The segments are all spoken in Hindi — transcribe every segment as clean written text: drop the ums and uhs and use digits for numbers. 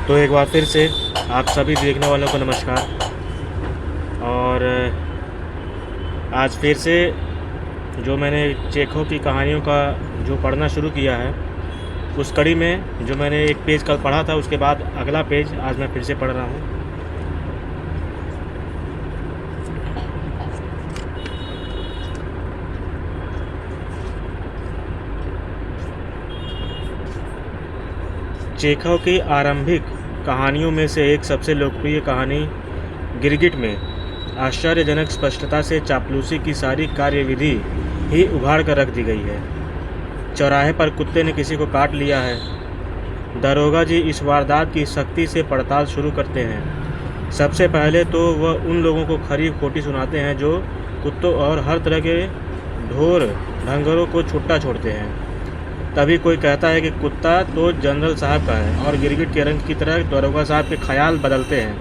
तो एक बार फिर से आप सभी देखने वालों को नमस्कार। और आज फिर से जो मैंने चेखव की कहानियों का जो पढ़ना शुरू किया है, उस कड़ी में जो मैंने एक पेज कल पढ़ा था, उसके बाद अगला पेज आज मैं फिर से पढ़ रहा हूँ। चेखव की आरंभिक कहानियों में से एक सबसे लोकप्रिय कहानी गिरगिट में आश्चर्यजनक स्पष्टता से चापलूसी की सारी कार्यविधि ही उघाड़ कर रख दी गई है। चौराहे पर कुत्ते ने किसी को काट लिया है। दरोगा जी इस वारदात की सख्ती से पड़ताल शुरू करते हैं। सबसे पहले तो वह उन लोगों को खरी खोटी सुनाते हैं जो कुत्तों और हर तरह के ढोर ढंगरों को छुट्टा छोड़ते हैं। तभी कोई कहता है कि कुत्ता तो जनरल साहब का है और गिरगिट के रंग की तरह दरोगा साहब के ख्याल बदलते हैं।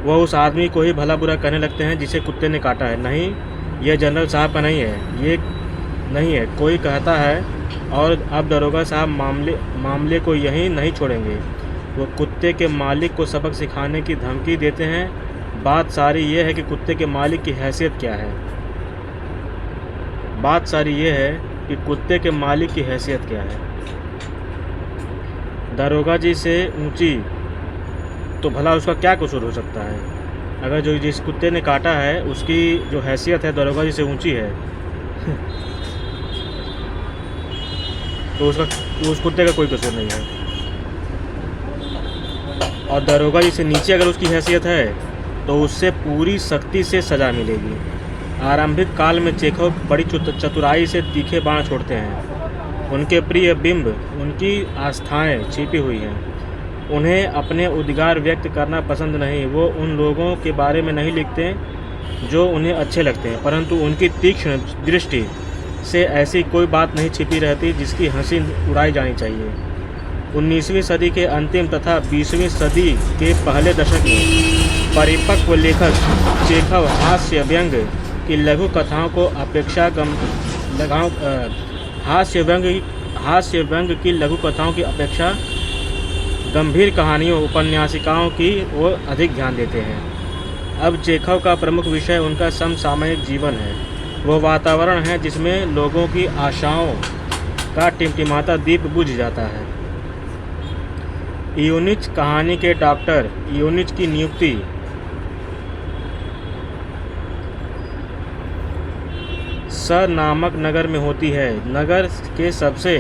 वह उस आदमी को ही भला बुरा कहने लगते हैं जिसे कुत्ते ने काटा है। नहीं, यह जनरल साहब का नहीं है, ये नहीं है, कोई कहता है। और अब दरोगा साहब मामले को यहीं नहीं छोड़ेंगे। वो कुत्ते के मालिक को सबक सिखाने की धमकी देते हैं। बात सारी ये है कि कुत्ते के मालिक की हैसियत क्या है। बात सारी ये है कि कुत्ते के मालिक की हैसियत क्या है। दरोगा जी से ऊंची तो भला उसका क्या कसूर हो सकता है। अगर जो जिस कुत्ते ने काटा है उसकी जो हैसियत है दरोगा जी से ऊंची है तो उस कुत्ते का कोई कसूर नहीं है। और दरोगा जी से नीचे अगर उसकी हैसियत है तो उससे पूरी सख्ती से सज़ा मिलेगी। आरंभिक काल में चेखव बड़ी चतुराई से तीखे बाण छोड़ते हैं। उनके प्रिय बिंब, उनकी आस्थाएं छिपी हुई हैं। उन्हें अपने उद्गार व्यक्त करना पसंद नहीं। वो उन लोगों के बारे में नहीं लिखते जो उन्हें अच्छे लगते हैं, परंतु उनकी तीक्ष्ण दृष्टि से ऐसी कोई बात नहीं छिपी रहती जिसकी हंसी उड़ाई जानी चाहिए। 19वीं सदी के अंतिम तथा 20वीं सदी के पहले दशक में परिपक्व लेखक चेखव हास्य व्यंग की लघु कथाओं को हास्य व्यंग की लघु कथाओं की अपेक्षा गंभीर कहानियों उपन्यासिकाओं की ओर अधिक ध्यान देते हैं। अब चेखव का प्रमुख विषय उनका समसामयिक जीवन है। वो वातावरण है जिसमें लोगों की आशाओं का टिमटिमाता दीप बुझ जाता है। यूनिच कहानी के डॉक्टर यूनिच की नियुक्ति सर नामक नगर में होती है। नगर के सबसे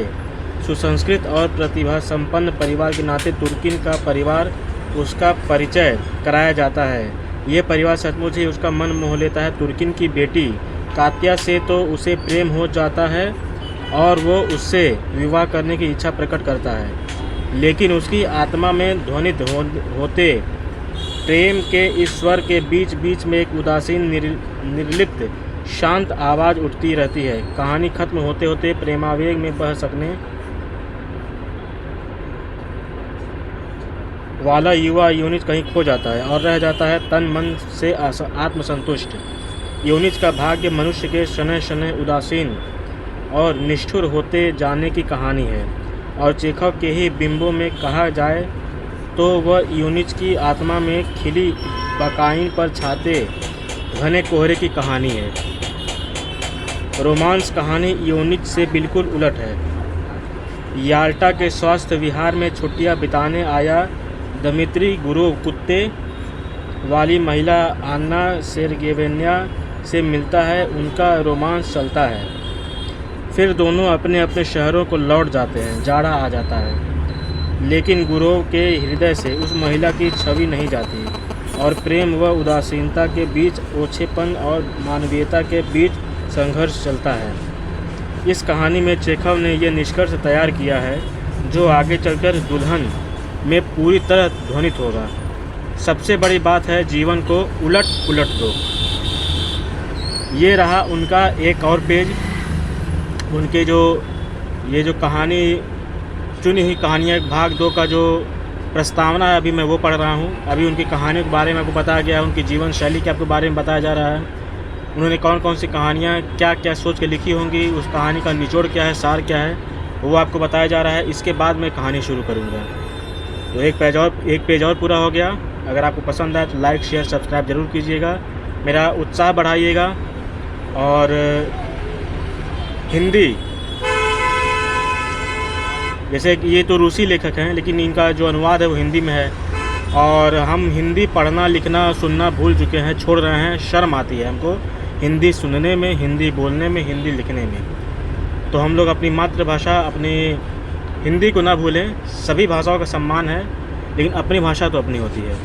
सुसंस्कृत और प्रतिभा संपन्न परिवार के नाते तुर्किन का परिवार उसका परिचय कराया जाता है। ये परिवार सचमुच ही उसका मन मोह लेता है। तुर्किन की बेटी कात्या से तो उसे प्रेम हो जाता है और वो उससे विवाह करने की इच्छा प्रकट करता है, लेकिन उसकी आत्मा में ध्वनित होते प्रेम के इस स्वर के बीच बीच में एक उदासीन निर्लिप्त शांत आवाज़ उठती रहती है। कहानी खत्म होते होते प्रेमावेग में बह सकने वाला युवा यूनिच कहीं खो जाता है और रह जाता है तन मन से आत्मसंतुष्ट। यूनिच का भाग्य मनुष्य के शनैः शनैः उदासीन और निष्ठुर होते जाने की कहानी है। और चेखव के ही बिंबों में कहा जाए तो वह यूनिच की आत्मा में खिली बकाइन पर छाते घने कोहरे की कहानी है। रोमांस कहानी यूनिच से बिल्कुल उलट है। याल्टा के स्वास्थ्य विहार में छुट्टियां बिताने आया दमित्री गुरोव कुत्ते वाली महिला आन्ना सेर्गेवेन्या से मिलता है। उनका रोमांस चलता है। फिर दोनों अपने अपने शहरों को लौट जाते हैं। जाड़ा आ जाता है, लेकिन गुरोव के हृदय से उस महिला की छवि नहीं जाती और प्रेम व उदासीनता के बीच ओछेपन और मानवीयता के बीच संघर्ष चलता है। इस कहानी में चेखव ने यह निष्कर्ष तैयार किया है जो आगे चलकर दुल्हन में पूरी तरह ध्वनित होगा। सबसे बड़ी बात है जीवन को उलट पुलट दो। ये रहा उनका एक और पेज। उनके ये जो कहानी चुनी हुई कहानियाँ भाग 2 का जो प्रस्तावना है अभी मैं वो पढ़ रहा हूँ। अभी उनकी कहानियों के बारे में आपको बताया गया है, उनकी जीवन शैली के आपके बारे में बताया जा रहा है। उन्होंने कौन कौन सी कहानियाँ क्या क्या सोच के लिखी होंगी, उस कहानी का निचोड़ क्या है, सार क्या है, वो आपको बताया जा रहा है। इसके बाद मैं कहानी शुरू करूँगा। तो एक पेज और पूरा हो गया। अगर आपको पसंद आए तो लाइक शेयर सब्सक्राइब ज़रूर कीजिएगा, मेरा उत्साह बढ़ाइएगा। और हिंदी, जैसे कि ये तो रूसी लेखक हैं लेकिन इनका जो अनुवाद है वो हिंदी में है, और हम हिंदी पढ़ना लिखना सुनना भूल चुके हैं, छोड़ रहे हैं। शर्म आती है हमको हिंदी सुनने में, हिंदी बोलने में, हिंदी लिखने में। तो हम लोग अपनी मातृभाषा, अपनी हिंदी को ना भूलें। सभी भाषाओं का सम्मान है, लेकिन अपनी भाषा तो अपनी होती है।